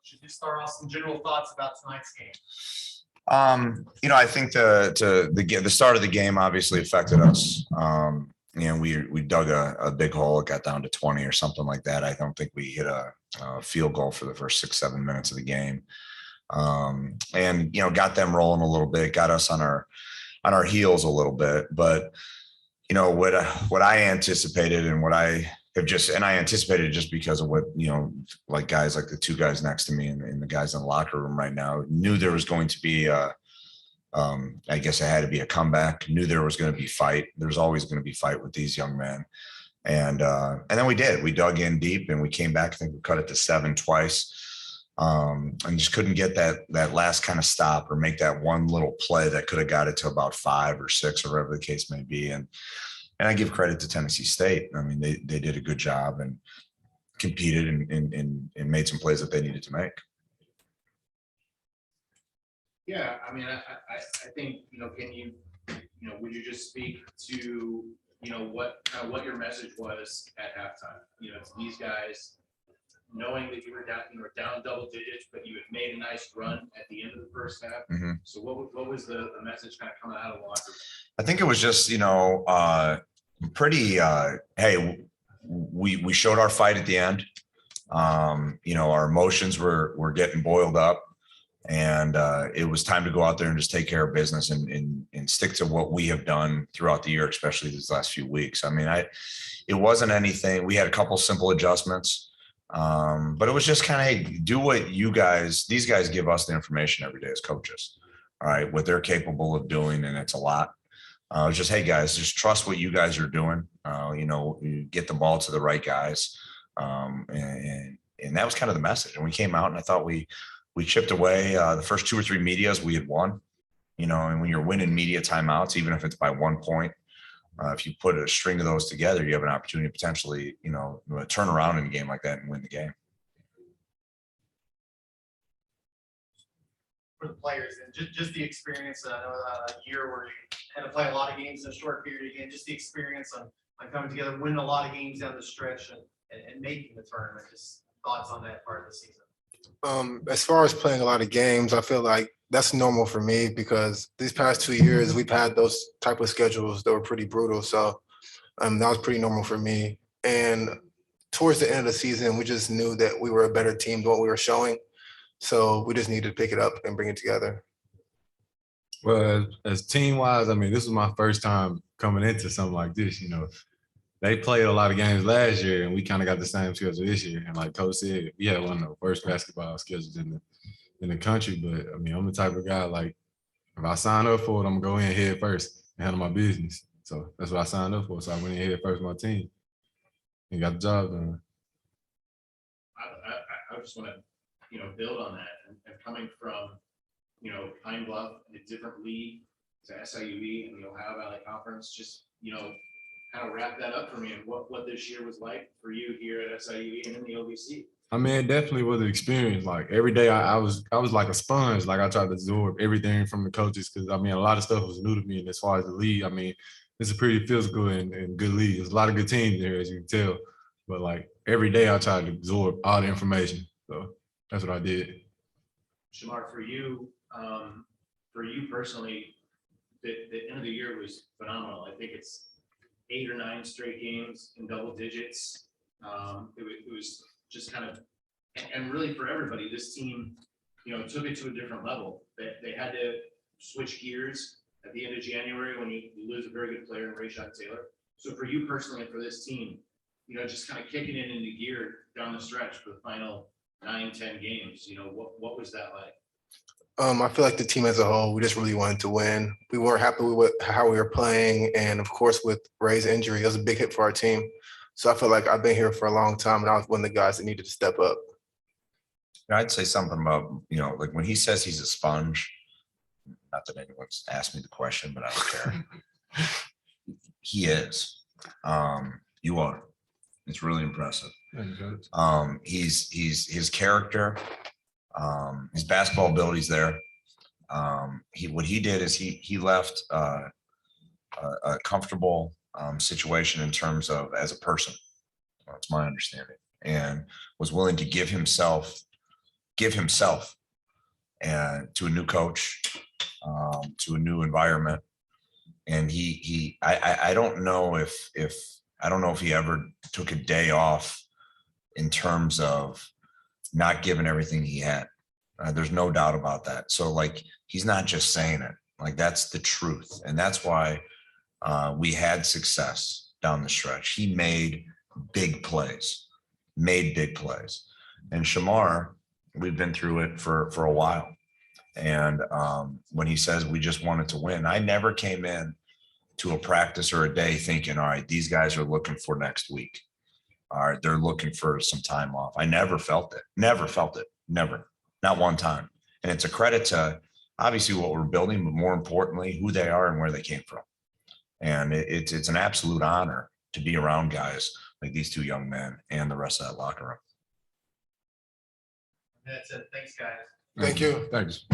Should you start off some general thoughts about tonight's game? I think the start of the game obviously affected us. We dug a big hole. It got down to 20 or something like that. I don't think we hit a field goal for the first 6-7 minutes of the game. Got them rolling a little bit, got us on our heels a little bit. But what I anticipated and what I have I anticipated just because of what, like guys like the two guys next to me and the guys in the locker room right now knew there was going to be I guess it had to be a comeback, knew there was going to be fight. There's always going to be fight with these young men. And then we did. We dug in deep and we came back. I think we cut it to 7 twice. And just couldn't get that last kind of stop or make that one little play that could have got it to about 5 or 6 or whatever the case may be. And I give credit to Tennessee State. I mean, they did a good job and competed and made some plays that they needed to make. Yeah, I mean, I think, can you, would you just speak to, what your message was at halftime? To these guys, knowing that you were down double digits, but you had made a nice run at the end of the first half. Mm-hmm. So what was the message kind of coming out of the locker room? I think it was just, pretty, hey, we showed our fight at the end. Our emotions were getting boiled up. And it was time to go out there and just take care of business and stick to what we have done throughout the year, especially these last few weeks. I mean, it wasn't anything. We had a couple simple adjustments, but it was just kind of, hey, do what these guys give us the information every day as coaches. All right, what they're capable of doing, and it's a lot. It's just, hey guys, just trust what you guys are doing. You get the ball to the right guys, and that was kind of the message. And we came out, and I thought we chipped away the first 2 or 3 medias we had won, and when you're winning media timeouts, even if it's by 1 point, if you put a string of those together, you have an opportunity to potentially, turn around in a game like that and win the game. For the players and just the experience, I know a year where you had to play a lot of games in a short period of game, just the experience on coming together, winning a lot of games down the stretch and making the tournament. Just thoughts on that part of the season. As far as playing a lot of games, I feel like that's normal for me because these past 2 years we've had those type of schedules that were pretty brutal. So that was pretty normal for me. And towards the end of the season, we just knew that we were a better team than what we were showing. So we just needed to pick it up and bring it together. Well, as team-wise, I mean, this was my first time coming into something like this. They played a lot of games last year, and we kind of got the same schedule this year. And like Coach said, we had one of the worst basketball schedules in the country. But I mean, I'm the type of guy, like, if I sign up for it, I'm gonna go in head first and handle my business. So that's what I signed up for. So I went in head first with my team and got the job done. I just want to, build on that and coming from, Pine Bluff in a different league to SIUE and the Ohio Valley Conference, just, kind of wrap that up for me and what this year was like for you here at SIUE and in the OVC. I mean, it definitely was an experience. Like every day I was like a sponge. Like I tried to absorb everything from the coaches because, I mean, a lot of stuff was new to me. And as far as the league, I mean, it's a pretty physical and good league. There's a lot of good teams there, as you can tell. But like every day I tried to absorb all the information. So that's what I did. Shamar, for you personally, the end of the year was phenomenal. I think it's 8 or 9 straight games in double digits. It was just kind of, and really for everybody, this team, took it to a different level. They had to switch gears at the end of January when you lose a very good player in Rayshon Taylor. So for you personally and for this team, just kind of kicking it into gear down the stretch for the final 9-10 games, what was that like? I feel like the team as a whole, we just really wanted to win. We weren't happy with how we were playing. And of course, with Ray's injury, it was a big hit for our team. So I feel like I've been here for a long time and I was one of the guys that needed to step up. I'd say something about, like when he says he's a sponge, not that anyone's asked me the question, but I don't care. He is. You are. It's really impressive. He's his character, his basketball ability's there. What he did is he left a comfortable situation in terms of as a person. That's my understanding, and was willing to give himself give himself and to a new coach, to a new environment. And I don't know if he ever took a day off in terms of not giving everything he had. There's no doubt about that. So like, he's not just saying it, like that's the truth. And that's why we had success down the stretch. He made big plays. And Shamar, we've been through it for a while. And when he says we just wanted to win, I never came in to a practice or a day thinking, all right, these guys are looking for next week. All right, they're looking for some time off. I never felt it. Never. Not one time. And it's a credit to obviously what we're building, but more importantly, who they are and where they came from. And it's an absolute honor to be around guys like these two young men and the rest of that locker room. That's it. Thanks, guys. Thank you. Thanks.